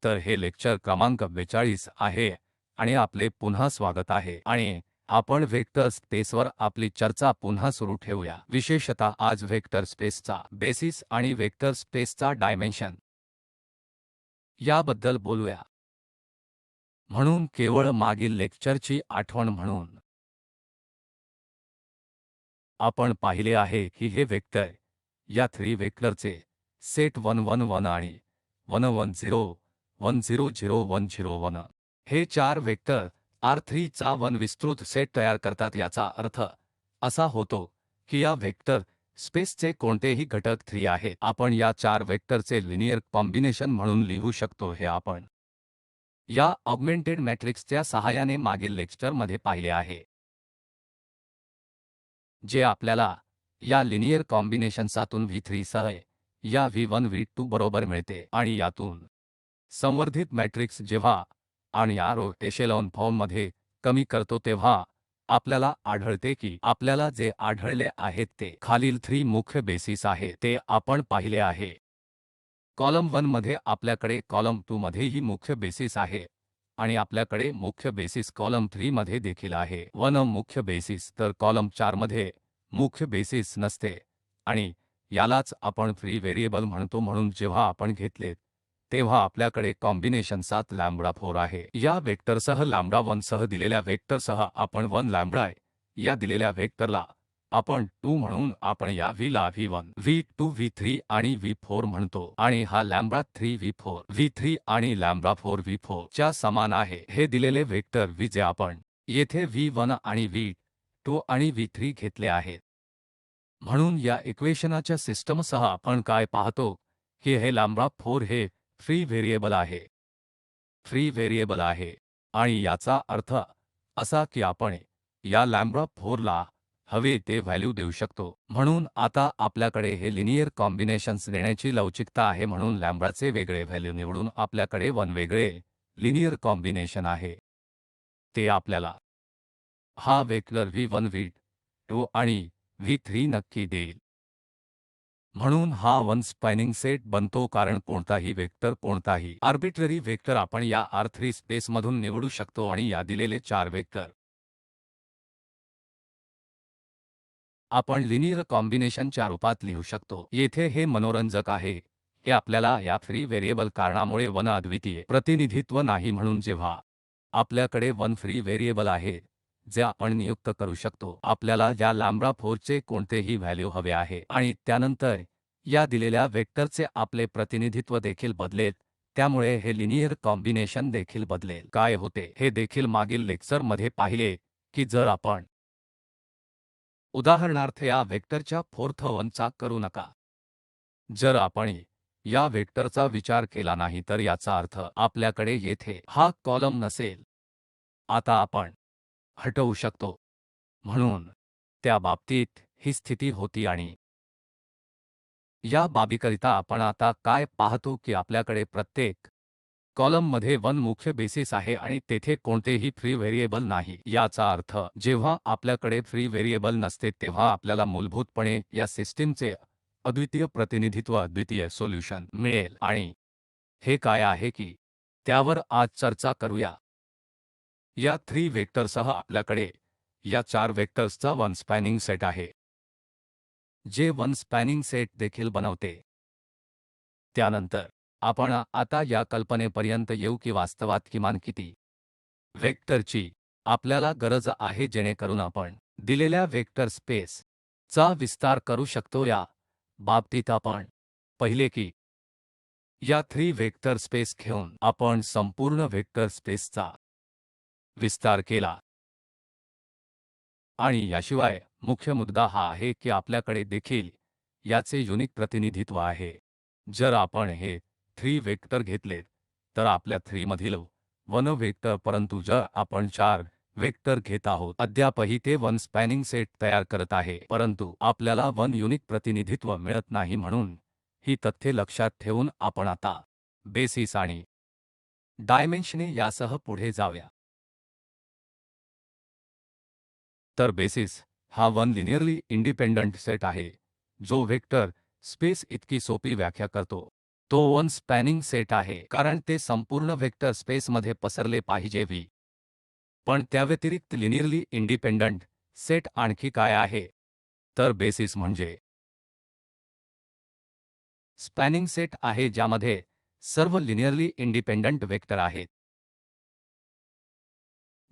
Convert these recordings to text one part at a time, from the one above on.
तर हे लेक्चर क्रमांक 42 आहे आणि आपले पुन्हा स्वागत आहे आणि आपण वेक्टर स्पेसवर आपली चर्चा पुन्हा सुरू ठेवूया। विशेषतः आज वेक्टर स्पेसचा बेसिस आणि वेक्टर स्पेसचा डायमेन्शन याबद्दल बोलूया। म्हणून केवळ मागील लेक्चरची आठवण म्हणून आपण पाहिले आहे की हे वेक्टर या 3 वेक्टरचे सेट 1 1 1 आणि 1 1 0 1 0 0 1 0 1 हे 4 वेक्टर R3 चा 1 विस्तृत सेट तयार करतात। याचा अर्थ असा होतो की या वेक्टर स्पेसचे कोणतेही घटक 3 आहेत आपण या 4 वेक्टरचे लिनियर कॉम्बिनेशन म्हणून लिहू शकतो। हे आपण या ऑगमेंटेड मॅट्रिक्सच्या सहाय्याने मागील लेक्चरमध्ये पाहिले आहे, जे आपल्याला या लिनियर कॉम्बिनेशन्सातून V3 सह या V1 V2 बरोबर मिळते आणि यातून संवर्धित मॅट्रिक्स जेव्हा आणि रो एशेलॉन फॉर्ममध्ये कमी करतो तेव्हा आपल्याला आढळते की आपल्याला जे आढळले आहेत ते खालील 3 मुख्य बेसिस आहे ते आपण पाहिले आहे। कॉलम 1 मध्ये आपल्याकडे कॉलम 2 मध्येही मुख्य बेसिस आहे आणि आपल्याकडे मुख्य बेसिस कॉलम 3 मध्ये देखील आहे। 1 मुख्य बेसिस तर कॉलम 4 मध्ये मुख्य बेसिस नसते आणि यालाच आपण फ्री व्हेरिएबल म्हणतो। म्हणून जेव्हा आपण घेतले तेव्हा आपल्याकडे कॉम्बिनेशन 7 लॅम्बडा 4 आहे। या वेक्टरसह लॅम्बडा 1 सह दिलेल्या वेक्टरसह आपण 1 लॅम्बडा या दिलेल्या वेक्टरला आपण 2 म्हणून आपण या V ला V1 V2 V3 आणि V4 म्हणतो आणि हा लॅम्बडा 3 V4 V3 आणि लॅम्बडा 4 V4 च्या समान आहे। हे दिलेले वेक्टर V जे आपण येथे V1 आणि V2 आणि V3 घेतले आहेत। म्हणून या इक्वेशनाच्या सिस्टमसह आपण काय पाहतो की हे लॅम्बडा 4 हे फ्री व्हेरिएबल आहे। फ्री व्हेरिएबल आहे आणि याचा अर्थ असा की आपण या लॅम्बडा 4 ला हवे ते व्हॅल्यू देऊ शकतो। म्हणून आता आपल्याकडे हे लिनियर कॉम्बिनेशन्स देण्याची लवचिकता आहे। म्हणून लॅम्बडाचे वेगळे व्हॅल्यू निवडून आपल्याकडे 1 वेगळे लिनियर कॉम्बिनेशन आहे। ते आपल्याला हा वेक्टर V1 V2 आणि V3 नक्की देईल। म्हणून हा 1 स्पॅनिंग सेट बनतो कारण कोणताही वेक्टर कोणताही आर्बिट्ररी वेक्टर आपण या R3 स्पेसमधून निवडू शकतो आणि या दिलेले 4 वेक्टर आपण लिनियर कॉम्बिनेशनच्या रूपात लिहू शकतो। येथे हे मनोरंजक आहे की आपल्याला या फ्री व्हेरिएबल कारणामुळे 1 अद्वितीय प्रतिनिधित्व नाही। म्हणून जेव्हा आपल्याकडे 1 फ्री व्हेरिएबल आहे जे आपण नियुक्त करू शकतो, आपल्याला या लॅम्बडा 4 चे कोणतेही व्हॅल्यू हवे आहे आणि त्यानंतर या दिलेल्या वेक्टरचे आपले प्रतिनिधित्व देखील बदलेल। त्यामुळे हे लिनियर कॉम्बिनेशन देखील बदलेल। काय होते हे देखील मागील लेक्चरमध्ये पाहिले की जर आपण उदाहरणार्थ या वेक्टरच्या 4th 1 चा करू नका। जर आपण या वेक्टरचा विचार केला नाही तर याचा अर्थ आपल्याकडे येथे हा कॉलम नसेल। आता आपण हटवू शकतो। म्हणून त्या बाबतीत ही स्थिती होती आणि या बाबीकरिता आपण आता काय पाहतो की आपल्याकडे प्रत्येक कॉलममध्ये 1 मुख्य बेसिस आहे आणि तेथे कोणतेही फ्री व्हेरिएबल नाही। याचा अर्थ जेव्हा आपल्याकडे फ्री व्हेरिएबल नसते तेव्हा आपल्याला मूलभूतपणे या सिस्टीमचे अद्वितीय प्रतिनिधित्व अद्वितीय सोल्यूशन मिळेल आणि हे काय आहे की त्यावर आज चर्चा करूया। या 3 वेक्टरसह आपल्याकडे या 4 वेक्टर्सचा 1 स्पॅनिंग सेट आहे जे 1 स्पॅनिंग सेट देखील बनवते। त्यानंतर आपण आता या कल्पनेपर्यंत येऊ की वास्तवात किमान किती वेक्टरची आपल्याला गरज आहे जेणेकरून आपण दिलेल्या वेक्टर स्पेस चा विस्तार करू शकतो। या बाबतीत आपण पाहिले की या 3 वेक्टर स्पेस घेऊन आपण संपूर्ण वेक्टर स्पेसचा विस्तार केला आणि याशिवाय मुख्य मुद्दा हा आहे की आपल्याकडे देखील याचे युनिक प्रतिनिधित्व आहे। जर आपण हे 3 वेक्टर घेतले तर आपल्या 3 मधील 1 वेक्टर, परंतु जर आपण 4 वेक्टर घेत आहोत अद्यापही ते 1 स्पॅनिंग सेट तयार करत आहे, परंतु आपल्याला 1 युनिक प्रतिनिधित्व मिळत नाही। म्हणून ही तथ्ये लक्षात ठेवून आपण आता बेसिस आणि डायमेन्शने यासह पुढे जाऊया। तर बेसिस हा 1 लिनियरली इंडिपेंडंट सेट आहे जो वेक्टर स्पेस इतकी सोपी व्याख्या करतो। तो वन स्पॅनिंग सेट आहे कारण ते संपूर्ण वेक्टर स्पेसमध्ये पसरले पाहिजे व्ही. पण त्याव्यतिरिक्त लिनियरली इंडिपेंडंट सेट आणखी काय आहे? तर बेसिस म्हणजे स्पॅनिंग सेट आहे ज्यामध्ये सर्व लिनियरली इंडिपेंडंट वेक्टर आहेत,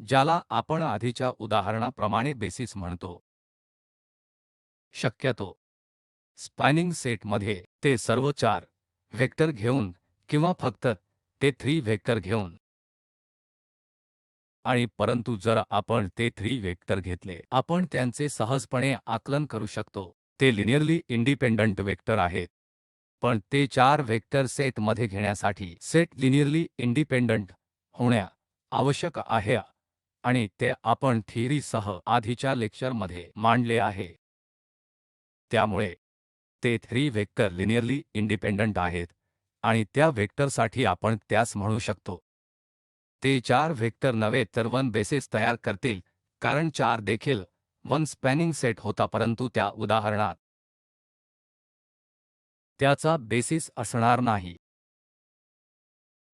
ज्याला आपण आधीच्या उदाहरणाप्रमाणे बेसिस म्हणतो. शक्यतो स्पॅनिंग सेटमध्ये ते सर्व 4 वेक्टर घेऊन किंवा फक्त ते 3 वेक्टर घेऊन. आणि परंतु जर आपण ते 3 वेक्टर घेतले, आपण त्यांचे सहजपणे आकलन करू शकतो. ते लिनियरली इंडिपेंडंट वेक्टर आहेत. पण ते 4 वेक्टर सेटमध्ये घेण्यासाठी सेट लिनियरली इंडिपेंडंट होण्या आवश्यक आहे आणि ते आपण थिअरीसह आधीच्या लेक्चरमध्ये मांडले आहे. त्यामुळे ते 3 वेक्टर लिनियरली इंडिपेंडंट आहेत आणि त्या वेक्टरसाठी आपण त्यास म्हणू शकतो. ते 4 वेक्टर नव्हे तर वन बेसिस तयार करतील कारण 4 देखील वन स्पॅनिंग सेट होता परंतु त्या उदाहरणात त्याचा बेसिस असणार नाही.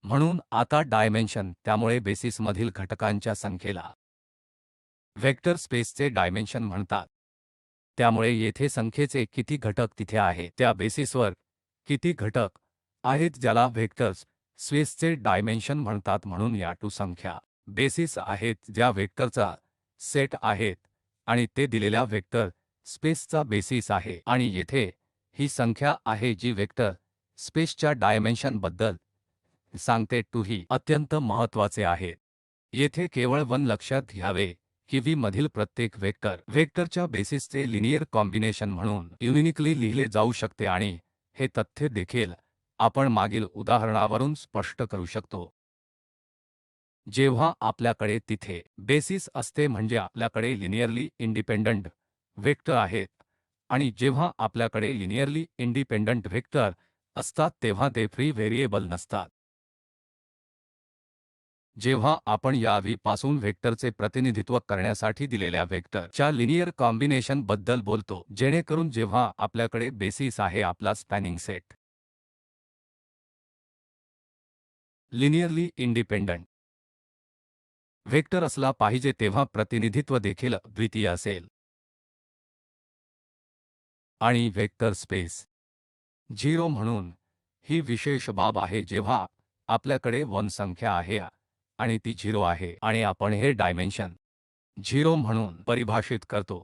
म्हणून आता डायमेन्शन त्यामुळे बेसिसमधील घटकांच्या संख्येला वेक्टर स्पेसचे डायमेन्शन म्हणतात. त्यामुळे येथे संख्येचे किती घटक तिथे आहेत त्या बेसिसवर किती घटक आहेत ज्याला व्हेक्टर्स स्पेसचे डायमेन्शन म्हणतात. म्हणून या 2 संख्या बेसिस आहेत ज्या वेक्टरचा सेट आहेत आणि ते दिलेल्या वेक्टर स्पेसचा बेसिस आहे आणि येथे ही संख्या आहे जी वेक्टर स्पेसच्या डायमेन्शन बद्दल सांगते. 2 ही अत्यंत महत्त्वाचे आहेत. येथे केवळ 1 लक्षात घ्यावे की व्ही मधील प्रत्येक वेक्टरच्या बेसिसचे लिनियर कॉम्बिनेशन म्हणून युनिकली लिहिले जाऊ शकते आणि हे तथ्य देखील आपण मागील उदाहरणावरून स्पष्ट करू शकतो. जेव्हा आपल्याकडे तिथे बेसिस असते म्हणजे आपल्याकडे लिनियरली इंडिपेंडंट वेक्टर आहेत आणि जेव्हा आपल्याकडे लिनियरली इंडिपेंडंट वेक्टर असतात तेव्हा ते फ्री व्हेरिएबल नसतात. जेव्हा आपण या व्ही पासून वेक्टरचे प्रतिनिधित्व करण्यासाठी दिलेल्या वेक्टरच्या लिनियर कॉम्बिनेशन बद्दल बोलतो जेणेकरून जेव्हा आपल्याकडे बेसिस आहे आपला spanning set linearly independent vector असला पाहिजे तेव्हा प्रतिनिधित्व देखील अद्वितीय असेल. आणि वेक्टर स्पेस 0 म्हणून ही विशेष बाब आहे जेव्हा आपल्याकडे वन संख्या आहे आणि ती 0 आहे आणि आपण हे डायमेन्शन 0 म्हणून परिभाषित करतो.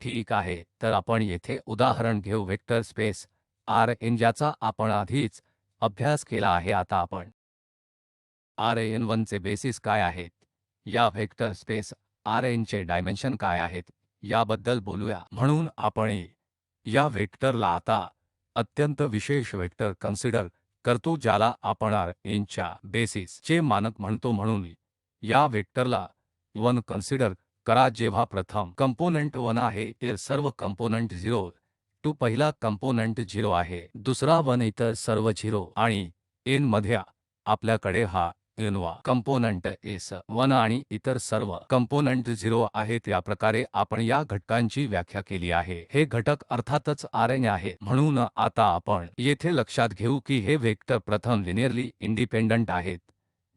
ठीक आहे तर आपण येथे उदाहरण घेऊ वेक्टर स्पेस Rn ज्याचा आपण आधीच अभ्यास केला आहे. आता आपण Rn1 चे बेसिस काय आहेत, या वेक्टर स्पेस Rn चे डायमेन्शन काय आहेत याबद्दल बोलूया. म्हणून आपण या वेक्टरला आता अत्यंत विशेष वेक्टर कन्सिडर करतो ज्याला आपण Rn च्या बेसिस चे मानक म्हणतो. म्हणून या वेक्टरला 1 कन्सिडर करा जेव्हा प्रथम कंपोनंट 1 आहे तर सर्व कंपोनंट 0 टू पहिला कंपोनंट 0 आहे दुसरा 1 इतर सर्व 0 आणि n मध्ये आपल्याकडे हा nवा कंपोनंट s1 आणि इतर सर्व कंपोनंट 0 आहेत. या प्रकारे आपण या घटकांची व्याख्या केली आहे. हे घटक अर्थातच Rn आहेत. म्हणून आता आपण येथे लक्षात घेऊ की हे वेक्टर प्रथम लिनियरली इंडिपेंडंट आहेत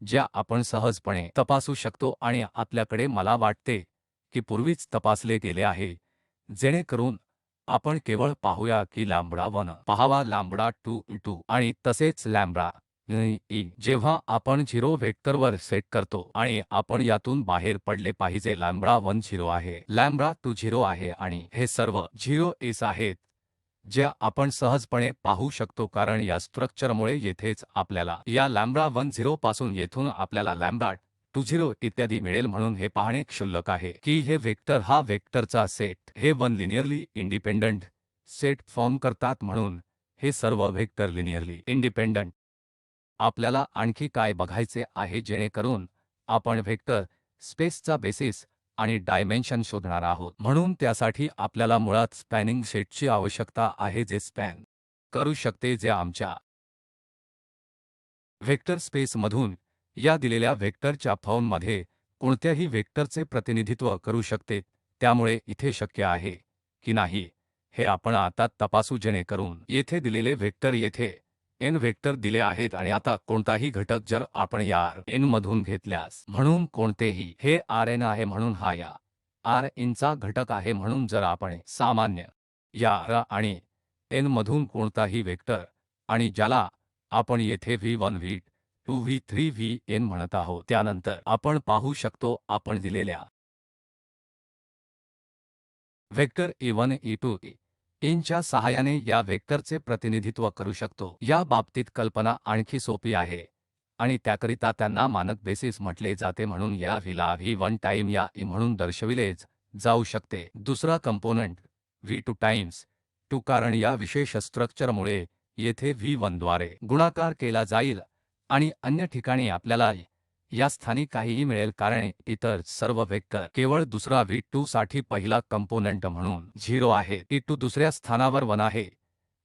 ज्या आपण सहजपणे तपासू शकतो आणि आपल्याकडे मला वाटते की पूर्वीच तपासले गेले आहे जेणेकरून आपण केवळ पाहूया की लॅम्बडा 1 पहावा लॅम्बडा 2 आणि तसेच लॅम्बडा ई जेव्हा आपण 0 वेक्टरवर सेट करतो आणि आपण यातून बाहेर पडले पाहिजे. लॅम्बडा 1 0 आहे, लॅम्बडा 2 0 आहे आणि हे सर्व 0 एस आहेत ज्या आपण सहजपणे पाहू शकतो कारण या स्ट्रक्चरमुळे येथेच आपल्याला या लॅम्बडा 1 0 पासून येथून आपल्याला लॅम्बडा 2 0 इत्यादी मिळेल. म्हणून हे पाहणे क्षुल्लक आहे की हे वेक्टर हा वेक्टरचा सेट हे 1 लिनियरली इंडिपेंडंट सेट फॉर्म करतात. म्हणून हे सर्व वेक्टर लिनियरली इंडिपेंडंट. आपल्याला आणखी काय बघायचे आहे जेणेकरून आपण वेक्टर स्पेसचा बेसिस आणि डायमेन्शन शोधणार आहोत. म्हणून त्यासाठी आपल्याला मुळात स्पॅनिंग सेटची आवश्यकता आहे जे स्पॅन करू शकते जे आमच्या वेक्टर स्पेसमधून या दिलेल्या वेक्टरच्या फॉर्ममध्ये कोणत्याही वेक्टरचे प्रतिनिधित्व करू शकते. त्यामुळे इथे शक्य आहे की नाही हे आपण आता तपासू जेणेकरून येथे दिलेले वेक्टर येथे n वेक्टर दिले आहेत आणि आता कोणताही घटक जर आपण या n मधून घेतल्यास म्हणून कोणतेही हे Rn आहे म्हणून हा या Rn चा घटक आहे म्हणून जर आपण सामान्य या R आणि n मधून कोणताही वेक्टर आणि ज्याला आपण येथे v1 v2 v3 vn म्हणत आहोत त्यानंतर आपण पाहू शकतो आपण दिलेल्या वेक्टर e1 e2 en च्या सहाय्याने या वेक्टरचे प्रतिनिधित्व करू शकतो। या बाबतीत कल्पना आणखी सोपी आहे आणि त्याकरिता त्यांना मानक बेसिस म्हटले जाते म्हणून या v ला v1 टाइम या e म्हणून दर्शविले जाऊ शकते। दुसरा कंपोनंट v2 टाइम्स 2 कारण या विशेष स्ट्रक्चरमुळे येथे v1 द्वारे गुणाकार केला जाईल आणि अन्य ठिकाणी आपल्याला या स्थानी काहीही मिळेल कारण इतर सर्व वेक्टर केवळ दुसरा v2 साठी पहिला कंपोनंट म्हणून 0 आहे e2 दुसऱ्या स्थानावर 1 आहे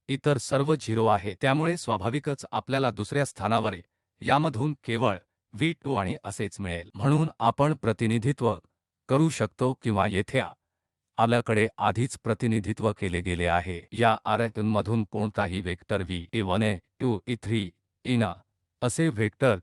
इतर सर्व 0 आहे त्यामुळे स्वाभाविकच आपल्याला दुसऱ्या स्थानावर यामधून केवळ v2 आणि असेच मिळेल म्हणून आपण प्रतिनिधित्व करू शकतो किंवा येथे आपल्याकडे आधीच प्रतिनिधित्व केले गेले आहे या R मधून कोणताही vector v1 e2 e3 en असे वेक्टर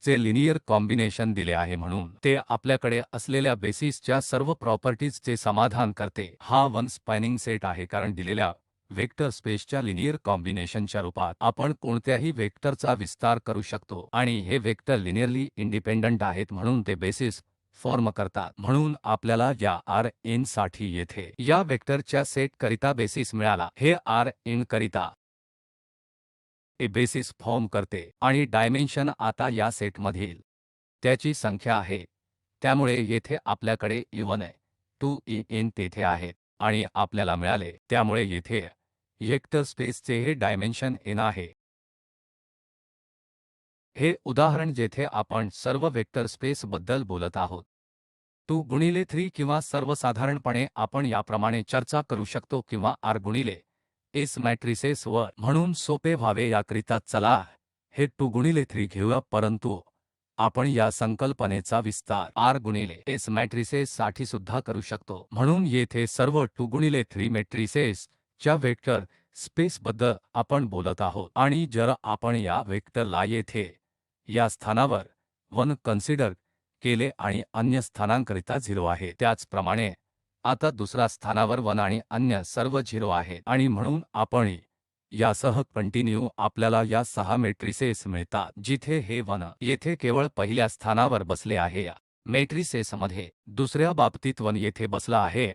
चे लिनियर कॉम्बिनेशन दिले आहे म्हणून ते आपल्याकडे असलेल्या बेसिसच्या सर्व प्रॉपर्टीजचे समाधान करते। हा वन स्पॅनिंग सेट आहे कारण दिलेल्या वेक्टर स्पेसच्या लिनियर कॉम्बिनेशनच्या रूपात आपण कोणत्याही वेक्टरचा विस्तार करू शकतो आणि हे वेक्टर लिनियरली इंडिपेंडंट आहेत म्हणून ते बेसिस फॉर्म करतात म्हणून आपल्याला या Rn साठी येथे या वेक्टरच्या सेट करिता बेसिस मिळाला हे Rn करिता ए बेसिस फॉर्म करते आणि डायमेन्शन आता या सेटमधील त्याची संख्या आहे त्यामुळे येथे आपल्याकडे e1 2 en तेथे आहेत आणि आपल्याला मिळाले त्यामुळे येथे वेक्टर स्पेसचे हे डायमेन्शन n आहे। हे उदाहरण जेथे आपण सर्व वेक्टर स्पेस बद्दल बोलत आहोत 2 गुणिले 3 किंवा सर्वसाधारणपणे आपण याप्रमाणे चर्चा करू शकतो किंवा R गुणिले S मॅट्रिसेस वर म्हणून सोपे व्हावे याकरिता चला हे 2 गुणिले 3 घेऊया परंतु आपण या संकल्पनेचा विस्तार R गुणिले S मॅट्रिसेस साठी सुद्धा करू शकतो म्हणून येथे सर्व 2 गुणिले 3 मॅट्रिसेस च्या वेक्टर स्पेस बद्दल आपण बोलत आहोत आणि जर आपण या वेक्टरला येथे या स्थानावर 1 कन्सिडर केले आणि अन्य स्थानांकरिता 0 आहे त्याचप्रमाणे आता दुसरा स्थानावर 1 आणि अन्य सर्व 0 आहेत आणि म्हणून आपण यासह कंटिन्यू आपल्याला या 6 मेट्रिसेस मिळतात जिथे हे 1 येथे केवळ पहिल्या स्थानावर बसले आहे या मेट्रिसेसमध्ये दुसऱ्या बाबतीत 1 येथे बसला आहे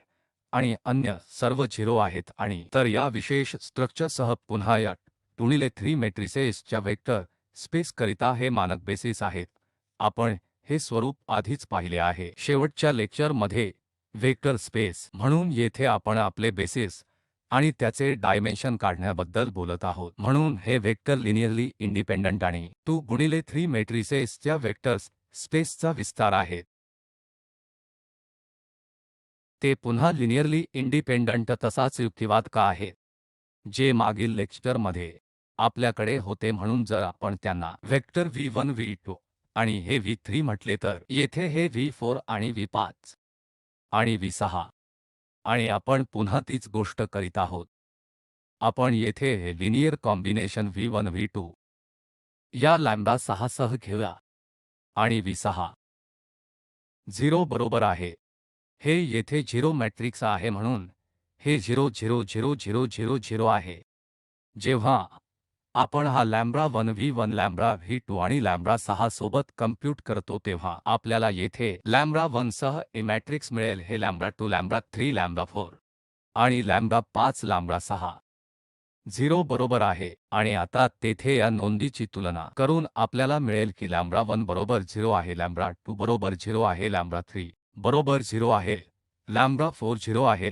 आणि अन्य सर्व 0 आहेत आणि तर या विशेष स्ट्रक्चरसह पुन्हा या 2 गुणिले 3 मेट्रिसेसच्या वेक्टर स्पेस करिता हे मानक बेसिस आहेत आपण हे स्वरूप आधीच पाहिले आहे शेवटच्या लेक्चरमध्ये वेक्टर स्पेस म्हणून येथे आपण आपले बेसिस आणि त्याचे डायमेन्शन काढण्याबद्दल बोलत आहोत म्हणून हे वेक्टर लिनियरली इंडिपेंडंट आणि 2 गुणिले 3 मेट्रिसेसच्या वेक्टर्स स्पेसचा विस्तार आहेत ते पुन्हा लिनियरली इंडिपेंडंट तसाच युक्तिवाद का आहेत जे मागील लेक्चरमध्ये आपल्याकडे होते म्हणून जर आपण त्यांना वेक्टर v1 v2 आणि हे v3 म्हटले तर येथे हे v4 आणि v5 आणि v6 आणि आपण पुन्हा तीच गोष्ट करीत आहोत आपण येथे हे लिनियर कॉम्बिनेशन v1 v2 या लॅम्बडा 6 सह घेऊया आणि v6 0 बरोबर आहे हे येथे 0 मॅट्रिक्स आहे म्हणून हे 0 0 0 0 0 0 आहे जेव्हा आपण हा लॅम्बडा 1 v1 लॅम्बडा v2 आणि लॅम्बडा 6 सोबत कम्प्यूट करतो तेव्हा आपल्याला येथे लॅम्बडा 1 सह ए मॅट्रिक्स मिळेल हे लॅम्बडा 2 लॅम्बडा 3 लॅम्बडा 4 आणि लॅम्बडा 5 लॅम्बडा 6 0 बरोबर आहे आणि आता तेथे या नोंदीची तुलना करून आपल्याला मिळेल की लॅम्बडा 1 बरोबर 0 आहे लॅम्बडा 2 बरोबर 0 आहे लॅम्बडा 3 बरोबर 0 आहे लॅम्बडा 4 0 आहे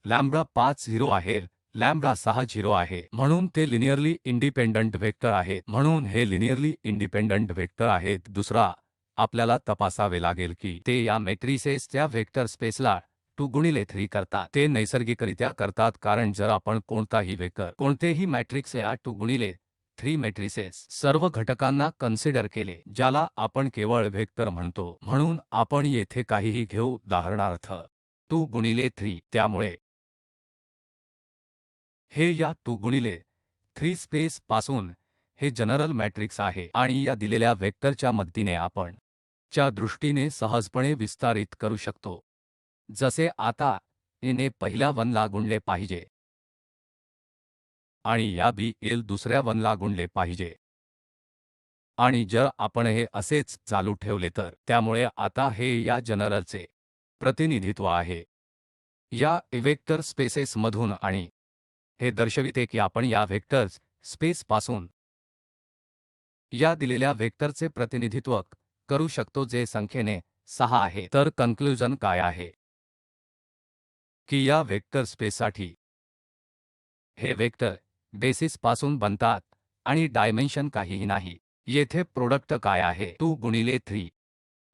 लॅम्बडा 5 0 आहे लॅम्बडा 6 0 आहे म्हणून ते लिनियरली इंडिपेंडंट वेक्टर आहेत म्हणून हे लिनियरली इंडिपेंडंट वेक्टर आहेत दुसरा आपल्याला तपासावे लागेल की ते या मॅट्रिसेसच्या वेक्टर स्पेसला 2 गुणिले 3 करतात ते नैसर्गिकरित्या करतात कारण जर आपण कोणताही वेक्टर कोणतेही मॅट्रिक्स या 2 गुणिले 3 मॅट्रिसेस सर्व घटकांना कन्सिडर केले ज्याला आपण केवळ वेक्टर म्हणतो म्हणून आपण येथे काहीही घेऊ उदाहरणार्थ 2 गुणिले 3 त्यामुळे हे या 2 गुणिले 3 स्पेस पासून हे जनरल मॅट्रिक्स आहे आणि या दिलेल्या वेक्टरच्या मदतीने आपण च्या दृष्टीने सहजपणे विस्तारित करू शकतो. जसे आता A ने पहिल्या 1 ला गुणले पाहिजे आणि या B L दुसऱ्या 1 ला गुणले पाहिजे. आणि जर आपण हे असेच चालू ठेवले तर त्यामुळे आता हे या जनरलचे प्रतिनिधित्व आहे या वेक्टर स्पेसेसमधून आणि हे दर्शविते की आपण या वेक्टर्स स्पेस पासून या दिलेल्या वेक्टरचे प्रतिनिधित्व करू शकतो जे संख्येने 6 आहे. तर कन्क्लूजन काय आहे की या वेक्टर स्पेससाठी हे वेक्टर बेसिस पासून बनतात आणि डायमेन्शन काहीही नाही. येथे प्रोडक्ट काय आहे 2 गुणिले 3.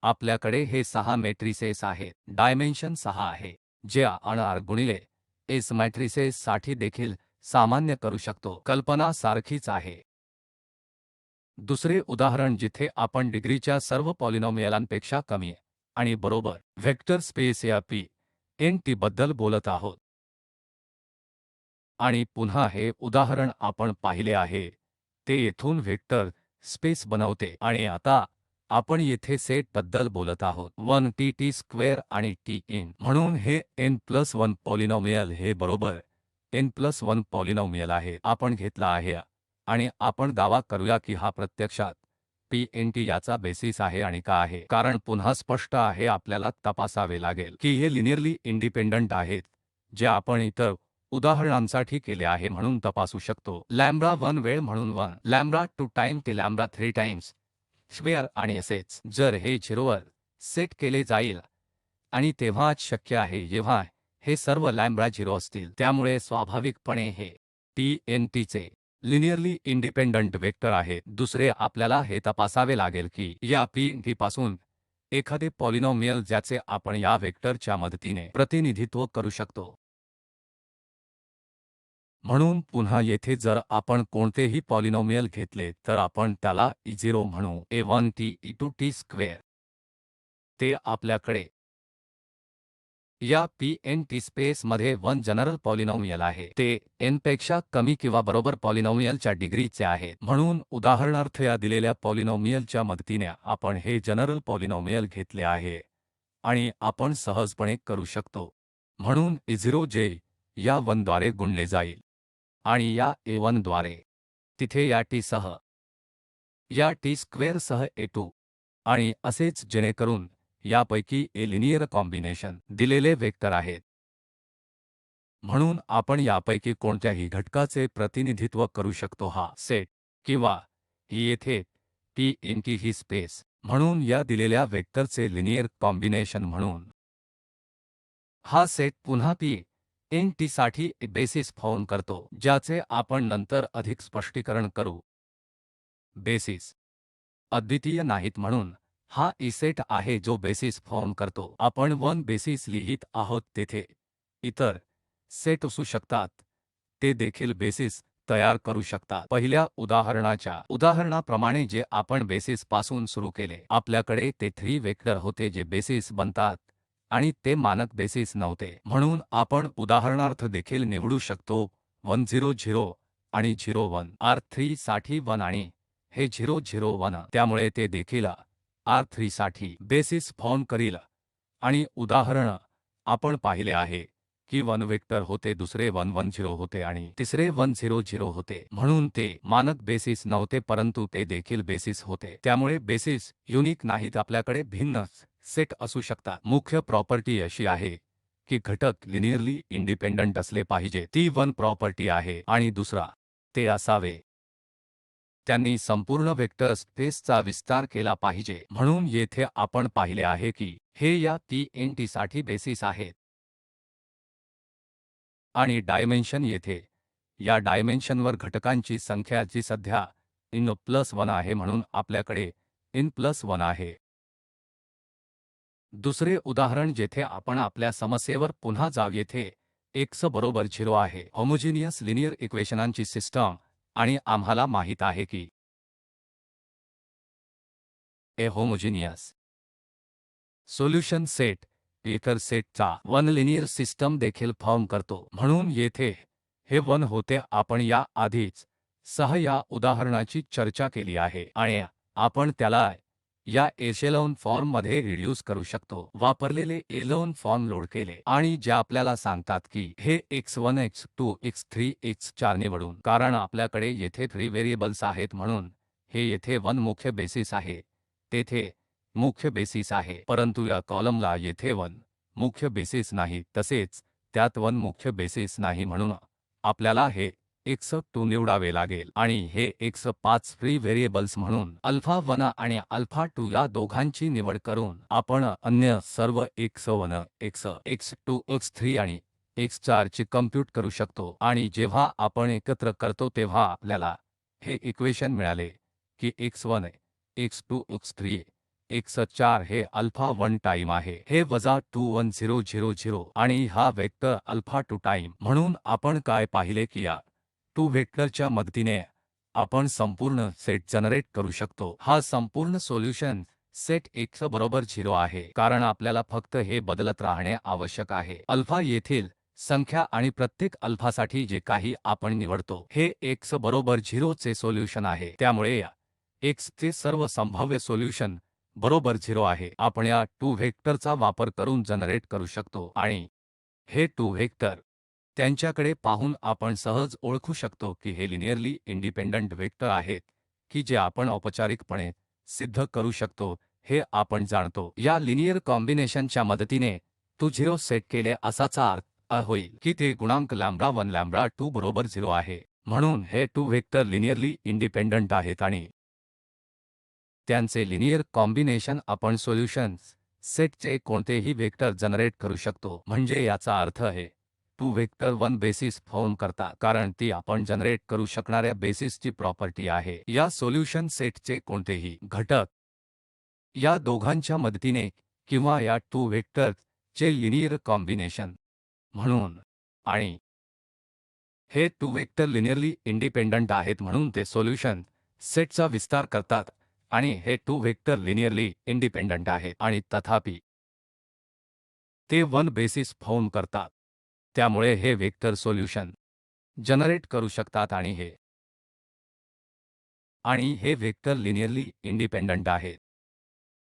आपल्याकडे हे 6 मॅट्रिसेस आहेत. डायमेन्शन 6 आहे जे आपण R गुणिले S मॅट्रिसेस साठी देखील सामान्य करू शकतो. कल्पना सारखीच आहे. दुसरे उदाहरण जिथे आपण डिग्रीच्या सर्व पॉलिनॉमियलांपेक्षा कमी आणि बरोबर व्हेक्टर स्पेस या Pnt बद्दल बोलत आहोत. आणि पुन्हा हे उदाहरण आपण पाहिले आहे ते येथून व्हेक्टर स्पेस बनवते आणि आता आपण येथे सेट बद्दल बोलत आहोत 1 टी स्क्वेअर आणि Tn म्हणून हे n+1 पॉलिनॉमियल हे बरोबर n+1 पॉलिनॉमियल आहे आपण घेतला आहे आणि आपण दावा करूया की हा प्रत्यक्षात Pnt याचा बेसिस आहे आणि का आहे कारण पुन्हा स्पष्ट आहे आपल्याला तपासावे लागेल की हे लिनियरली इंडिपेंडंट आहेत जे आपण इतर उदाहरणांसाठी केले आहे म्हणून तपासू शकतो. लॅम्बडा 1 वेळ म्हणून 1 लॅम्बडा 2 टाइम ते लॅम्बडा 3 टाइम्स स्क्वेअर आणि असेच जर हे 0 वर सेट केले जाईल आणि तेव्हाच शक्य आहे जेव्हा हे सर्व लॅम्बडा 0 असतील. त्यामुळे स्वाभाविकपणे हे Pnt चे लिनियरली इंडिपेंडंट वेक्टर आहेत. दुसरे आपल्याला हे तपासावे लागेल की या Pnt पासून एखादे पॉलिनॉमियल ज्याचे आपण या वेक्टरच्या मदतीने प्रतिनिधित्व करू शकतो. म्हणून पुन्हा येथे जर आपण कोणतेही पॉलिनॉमियल घेतले तर आपण त्याला e0 म्हणू a1 t e2 t square. ते आपल्याकडे या Pnt स्पेस मध्ये 1 जनरल पॉलिनॉमियल आहे. ते n पेक्षा कमी किंवा बरोबर पॉलिनॉमियलच्या डिग्रीचे आहेत. म्हणून उदाहरणार्थ या दिलेल्या पॉलिनॉमियलच्या मदतीने आपण हे जनरल पॉलिनॉमियल घेतले आहे आणि आपण सहजपणे करू शकतो. म्हणून e0 जे या 1 द्वारे गुणले जाईल आणि या a1 द्वारे तिथे या t सह या t स्क्वेअर सह a2 आणि असेच जेणेकरून यापैकी ए लिनियर कॉम्बिनेशन दिलेले वेक्टर आहेत. म्हणून आपण यापैकी कोणत्याही घटकाचे प्रतिनिधित्व करू शकतो. हा सेट किंवा ही येथे Pnt ही स्पेस म्हणून या दिलेल्या वेक्टरचे लिनियर कॉम्बिनेशन म्हणून हा सेट पुन्हा Pnt साठी बेसिस फॉर्म करतो ज्याचे आपण नंतर अधिक स्पष्टीकरण करू. बेसिस अद्वितीय नाहीत म्हणून हा सेट आहे जो बेसिस फॉर्म करतो. आपण 1 बेसिस लिहित आहोत तेथे इतर सेट असू शकतात ते देखील बेसिस तयार करू शकतात. पहिल्या उदाहरणाप्रमाणे जे आपण बेसिस पासून सुरू केले आपल्याकडे ते 3 वेक्टर होते जे बेसिस बनतात आणि ते मानक बेसिस नव्हते. म्हणून आपण उदाहरणार्थ देखील निवडू शकतो 1 0 0 आणि 0 1 R3 साठी 1 आणि हे 0 0 1 त्यामुळे ते देखील R3 साठी बेसिस फॉर्म करील आणि उदाहरण आपण पाहिले आहे की 1 वेक्टर होते दुसरे 1 1 0 होते आणि तिसरे 1 0 0 होते. म्हणून ते मानक बेसिस नव्हते परंतु ते देखील बेसिस होते. त्यामुळे बेसिस युनिक नाहीत आपल्याकडे भिन्न सेट असू शकतात. मुख्य प्रॉपर्टी अशी आहे की घटक लिनियरली इंडिपेंडंट असले पाहिजे ती 1 प्रॉपर्टी आहे आणि दुसरा ते असावे त्यांनी संपूर्ण वेक्टर स्पेसचा विस्तार केला पाहिजे. म्हणून येथे आपण पाहिले आहे की हे या Pnt साठी बेसिस आहेत आणि डायमेन्शन येथे या डायमेन्शनवर घटकांची संख्या जी सध्या n+1 आहे म्हणून आपल्याकडे n+1 आहे. दुसरे उदाहरण जेथे आपण आपल्या समस्येवर पुन्हा जाऊ येथे x बरोबर 0 आहे होमोजिनियस लिनियर इक्वेशनांची सिस्टम आणि आम्हाला माहित आहे की ए होमोजिनियस सोल्यूशन सेट इतर सेटचा 1 लिनियर सिस्टम देखील फॉर्म करतो. म्हणून येथे हे 1 होते आपण या आधीच सह या उदाहरणाची चर्चा केली आहे आणि आपण त्याला या एशेलॉन फॉर्ममध्ये रिड्यूस करू शकतो. वापरलेले एलोन फॉर्म लोड केले आणि जे आपल्याला सांगतात की हे x1 x2 x3 x4 निवडून, कारण आपल्याकडे येथे 3 व्हेरिएबल्स आहेत म्हणून हे येथे 1 मुख्य बेसिस आहे, तेथे मुख्य बेसिस आहे, परंतु या कॉलमला येथे 1 मुख्य बेसिस नाही, तसेच त्यात 1 मुख्य बेसिस नाही, म्हणून आपल्याला हे x2 निवडावे लागेल आणि हे x5 फ्री व्हेरिएबल्स म्हणून अल्फा 1 आणि अल्फा 2 या दोघांची निवड करून आपण अन्य सर्व x1 x2 x3 आणि x4 ची कम्प्यूट करू शकतो. आणि जेव्हा आपण एकत्र करतो तेव्हा आपल्याला हे इक्वेशन मिळाले की x1 x2 x3 x4 हे अल्फा 1 टाइम आहे, हे वजा 21000 आणि हा वेक्टर अल्फा 2 टाइम. म्हणून आपण काय पाहिले की या 2 वेक्टरच्या मदतीने आपण संपूर्ण सेट जनरेट करू शकतो. हा संपूर्ण सोल्यूशन सेट x बरोबर 0 आहे, कारण आपल्याला फक्त हे बदलत राहणे आवश्यक आहे. अल्फा येथील संख्या आणि प्रत्येक अल्फासाठी जे काही आपण निवडतो हे x बरोबर 0 चे सोल्यूशन आहे. त्यामुळे या x चे सर्व संभाव्य सोल्यूशन बरोबर 0 आहे. आपण या 2 व्हेक्टरचा वापर करून जनरेट करू शकतो आणि हे 2 व्हेक्टर त्यांच्याकडे पाहून आपण सहज ओळखू शकतो की हे लिनिअरली इंडिपेंडंट वेक्टर आहेत की जे आपण औपचारिकपणे सिद्ध करू शकतो. हे आपण जाणतो या लिनियर कॉम्बिनेशनच्या मदतीने तू 0 सेट केले असाचा अर्थ होईल की ते गुणांक लॅम्बडा 1 लॅम्बडा 2 बरोबर 0 आहे. म्हणून हे 2 व्हेक्टर लिनिअरली इंडिपेंडंट आहेत आणि त्यांचे लिनियर कॉम्बिनेशन आपण सोल्युशन्स सेटचे कोणतेही वेक्टर जनरेट करू शकतो. म्हणजे याचा अर्थ आहे 2 वेक्टर 1 बेसिस फॉर्म करतात, कारण ती आपण जनरेट करू शकणाऱ्या बेसिसची प्रॉपर्टी आहे. या सोल्युशन सेटचे कोणतेही घटक या दोघांच्या मदतीने किंवा या 2 वेक्टर चे लिनियर कॉम्बिनेशन म्हणून आणि हे 2 वेक्टर लिनिअरली इंडिपेंडंट आहेत म्हणून ते सोल्युशन सेटचा विस्तार करतात आणि हे 2 वेक्टर लिनिअरली इंडिपेंडंट आहेत आणि तथापि ते 1 बेसिस फॉर्म करतात. त्यामुळे हे वेक्टर सोल्यूशन जनरेट करू शकतात आणि हे वेक्टर लिनिअरली इंडिपेंडंट आहेत.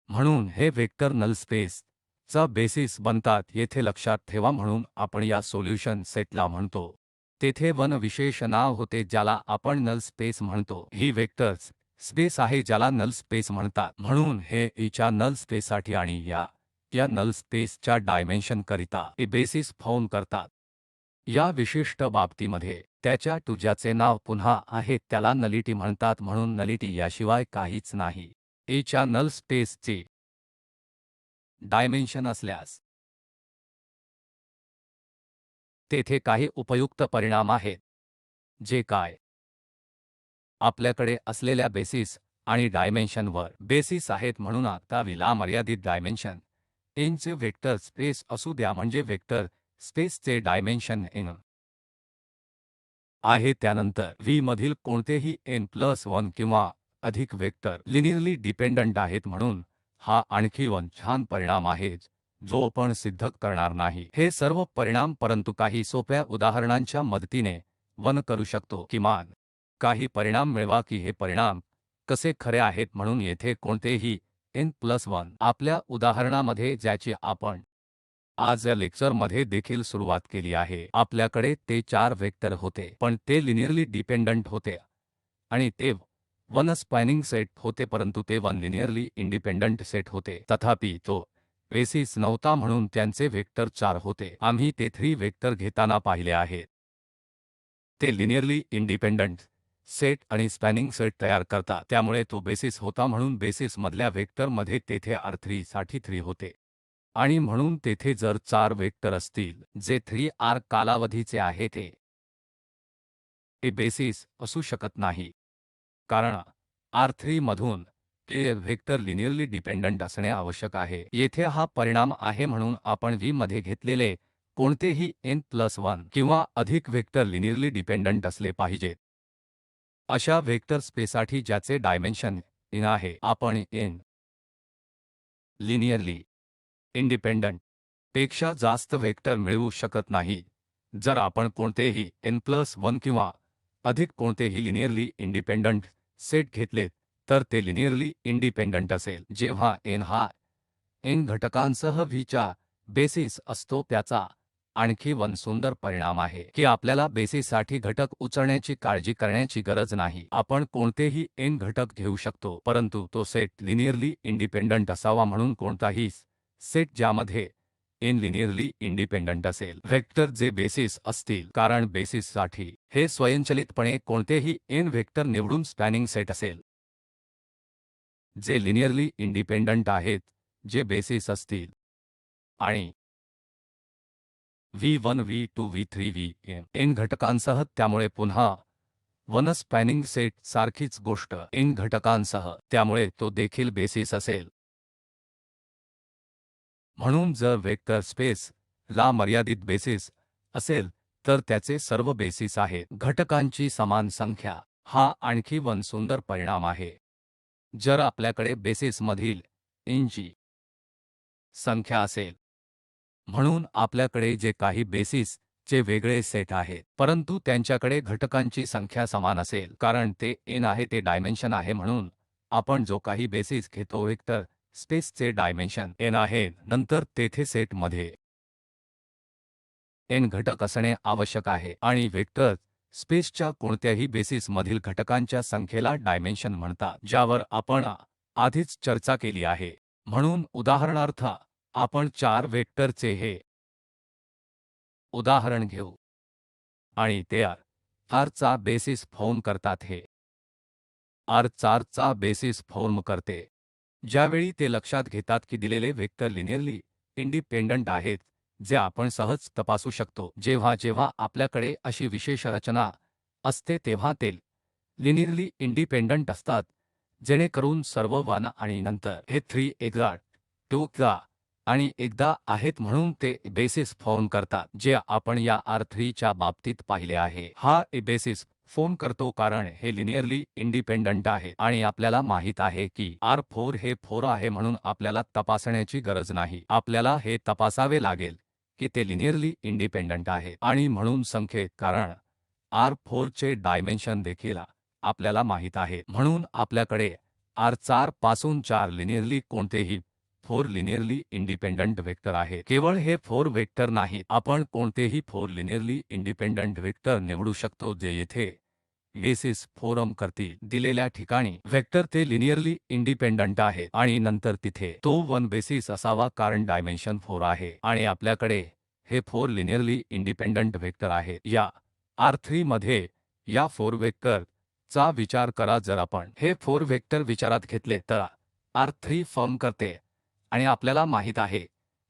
म्हणून हे वेक्टर नल स्पेस चा बेसिस बनतात. येथे लक्षात ठेवा, म्हणून आपण या सोल्यूशन सेटला म्हणतो तेथे 1 विशेष नाव होते ज्याला आपण नल स्पेस म्हणतो. ही वेक्टर्स स्पेस आहे ज्याला नल स्पेस म्हणतात. म्हणून हे E च्या नल स्पेससाठी आणि या नल स्पेसच्या डायमेन्शन करिता ए बेसिस फॉर्म करतात. या विशिष्ट बाबतीमध्ये त्याच्या टू ज्याचे नाव पुन्हा आहे त्याला नलिटी म्हणतात. म्हणून नलिटी याशिवाय काहीच नाही. ए च्या नल स्पेसची डायमेन्शन असल्यास तेथे काही उपयुक्त परिणाम आहेत, जे काय आपल्याकडे असलेल्या बेसिस आणि डायमेन्शनवर बेसिस आहेत. म्हणून आता विलामर्यादित डायमेन्शन n चे वेक्टर स्पेस असू द्या, म्हणजे वेक्टर स्पेसचे डायमेन्शन n आहे. त्यानंतर V मधील कोणतेही n+1 किंवा अधिक वेक्टर लिनिअरली डिपेंडंट आहेत. म्हणून हा आणखी 1 छान परिणाम आहे जो आपण सिद्ध करणार नाही हे सर्व परिणाम, परंतु काही सोप्या उदाहरणांच्या मदतीने वन करू शकतो. किमान काही परिणाम मिळवा की हे परिणाम कसे खरे आहेत. म्हणून येथे कोणतेही n+1 आपल्या उदाहरणामध्ये ज्याची आपण आज या लेक्चरमध्ये देखील सुरुवात केली आहे, आपल्याकडे ते 4 वेक्टर होते, पण ते लिनिअरली डिपेंडंट होते आणि ते 1 स्पॅनिंग सेट होते, परंतु ते 1 लिनिअरली इंडिपेंडंट सेट होते. तथापि तो बेसिस नव्हता म्हणून त्यांचे वेक्टर 4 होते. आम्ही ते 3 वेक्टर घेताना पाहिले आहेत. ते लिनिअरली इंडिपेंडंट सेट आणि स्पॅनिंग सेट तयार करतात. त्यामुळे तो बेसिस होता, म्हणून बेसिस मधल्या वेक्टरमध्ये तेथे R3 साठी 3 होते आणि म्हणून तेथे जर 4 वेक्टर असतील जे 3R कालावधीचे आहे ते ए बेसिस असू शकत नाही, कारण R3 मधून ए वेक्टर लिनिअरली डिपेंडंट असणे आवश्यक आहे. येथे हा परिणाम आहे, म्हणून आपण V मध्ये घेतलेले कोणतेही n+1 किंवा अधिक वेक्टर लिनिअरली डिपेंडंट असले पाहिजेत. अशा वेक्टर स्पेससाठी ज्याचे डायमेन्शन n आहे, आपण n लिनिअरली इंडिपेंडंट पेक्षा जास्त वेक्टर मिळवू शकत नाही. जर आपण कोणतेही n+1 किंवा अधिक कोणतेही लिनियरली इंडिपेंडंट सेट घेतले तर ते लिनियरली इंडिपेंडंट असेल। जेव्हा n हा n घटकांसह V च्या बेसिस असतो त्याचा आणखी वन सुंदर परिणाम आहे की आपल्याला बेसिससाठी घटक उचलण्याची काळजी करण्याची गरज नाही। आपण कोणतेही n घटक घेऊ शकतो परंतु तो सेट लिनियरली इंडिपेंडंट असावा। म्हणून कोणताही सेट ज्यामध्ये n लिनियरली इंडिपेंडंट असेल वेक्टर जे बेसिस असतील, कारण बेसिससाठी हे स्वयंचलितपणे कोणतेही n वेक्टर निवडून स्पॅनिंग सेट असेल जे लिनियरली इंडिपेंडंट आहेत, जे बेसिस असतील आणि V1 V2 V3 Vn घटकांसह। त्यामुळे पुन्हा वन स्पॅनिंग सेट सारखीच गोष्ट n घटकांसह, त्यामुळे तो देखील बेसिस असेल। म्हणून जर वेक्टर स्पेस ला मर्यादित बेसिस असेल तर त्याचे सर्व बेसिस आहेत घटकांची समान संख्या। हा आणखी वन सुंदर परिणाम आहे। जर आपल्याकडे बेसिसमधील n ची संख्या असेल, म्हणून आपल्याकडे जे काही बेसिस चे वेगळे सेट आहेत परंतु त्यांच्याकडे घटकांची संख्या समान असेल, कारण ते n आहे, ते डायमेन्शन आहे। म्हणून आपण जो काही बेसिस घेतो वेक्टर स्पेसचे डायमेन्शन n आहे, नंतर तेथे सेटमध्ये n घटक असणे आवश्यक आहे आणि वेक्टर स्पेसच्या कोणत्याही बेसिस मधील घटकांच्या संख्येला डायमेन्शन म्हणतात, ज्यावर आपण आधीच चर्चा केली आहे। म्हणून उदाहरणार्थ आपण 4 वेक्टरचे हे उदाहरण घेऊ आणि ते R चा बेसिस फॉर्म करतात। हे R4 चा बेसिस फॉर्म करते ज्यावेळी ते लक्षात घेतात की दिलेले वेक्टर लिनियरली इंडिपेंडंट आहेत, जे आपण सहज तपासू शकतो। जेव्हा जेव्हा आपल्याकडे अशी विशेष रचना असते तेव्हा ते लिनियरली इंडिपेंडंट असतात, जेणेकरून सर्व वन आणि नंतर हे 3 एकदा 2 एकदा आणि एकदा आहेत, म्हणून ते बेसिस फॉर्म करतात, जे आपण या R3 च्या बाबतीत पाहिले आहे। हा बेसिस फॉर्म करतो कारण हे लिनियरली इंडिपेंडंट आहे आणि आपल्याला माहित आहे की R4 हे 4 आहे, म्हणून आपल्याला तपासण्याची गरज नाही। आपल्याला हे तपासावे लागेल की ते लिनियरली इंडिपेंडंट आहे आणि म्हणून संख्येत, कारण R4 चे डायमेन्शन देखील आपल्याला माहित आहे। म्हणून आपल्याकडे R4 पासून 4 लिनियरली कोणतेही 4 लिनियरली इंडिपेंडंट वेक्टर आहे। केवळ हे 4 वेक्टर नाहीत, आपण कोणतेही 4 लिनियरली इंडिपेंडंट वेक्टर निवडू शकतो जे येथे बेसिस फॉर्म करतील। दिलेल्या ठिकाणी वेक्टर ते लिनियरली इंडिपेंडंट आहेत आणि नंतर तिथे तो वन बेसिस असावा, कारण डायमेन्शन 4 आहे आणि आपल्याकडे हे 4 लिनियरली इंडिपेंडंट वेक्टर आहेत। या R3 मध्ये या 4 वेक्टर चा विचार करा। जर आपण हे 4 वेक्टर विचारात घेतले तर R3 फॉर्म करते आणि आपल्याला माहित आहे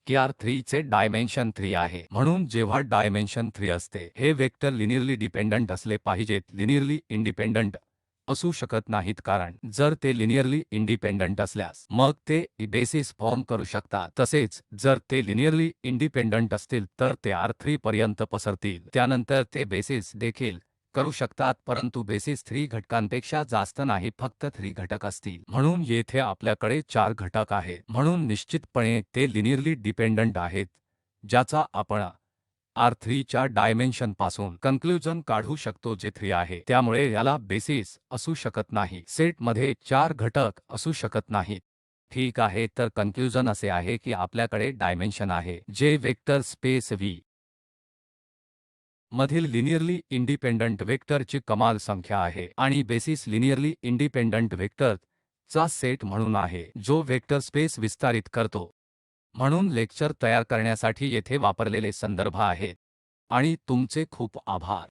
की R3 चे डायमेन्शन 3 आहे। म्हणून जेव्हा डायमेन्शन 3 असते, हे वेक्टर लिनियरली डिपेंडंट असले पाहिजेत, लिनियरली इंडिपेंडंट असू शकत नाहीत, कारण जर ते लिनियरली इंडिपेंडंट असल्यास मग ते बेसिस फॉर्म करू शकतात। तसेच जर ते लिनियरली इंडिपेंडंट असतील तर ते R3 पर्यंत पसरतील, त्यानंतर ते बेसिस देखील करू शकतात, परंतु बेसिस 3 घटकांपेक्षा जास्त नाही, फक्त 3 घटक असतील। म्हणून येथे आपल्याकडे 4 घटक आहेत, म्हणून निश्चितपणे ते लिनियरली डिपेंडंट आहेत, ज्याचा आपण R3 च्या डायमेन्शन पासून कन्क्लुजन काढू शकतो जे 3 आहे। त्यामुळे याला बेसिस असू शकत नाही, सेटमध्ये 4 घटक असू शकत नाहीत। ठीक आहे, तर कन्क्लुजन असे आहे की आपल्याकडे डायमेन्शन आहे जे वेक्टर स्पेस V मधील लिनियरली इंडिपेंडंट वेक्टरची कमाल संख्या आहे आणि बेसिस लिनियरली इंडिपेंडंट वेक्टर चा सेट म्हणून आहे, जो वेक्टर स्पेस विस्तारित करतो। म्हणून लेक्चर तयार करण्यासाठी येथे वापरलेले संदर्भ आहेत आणि तुमचे खूप आभार।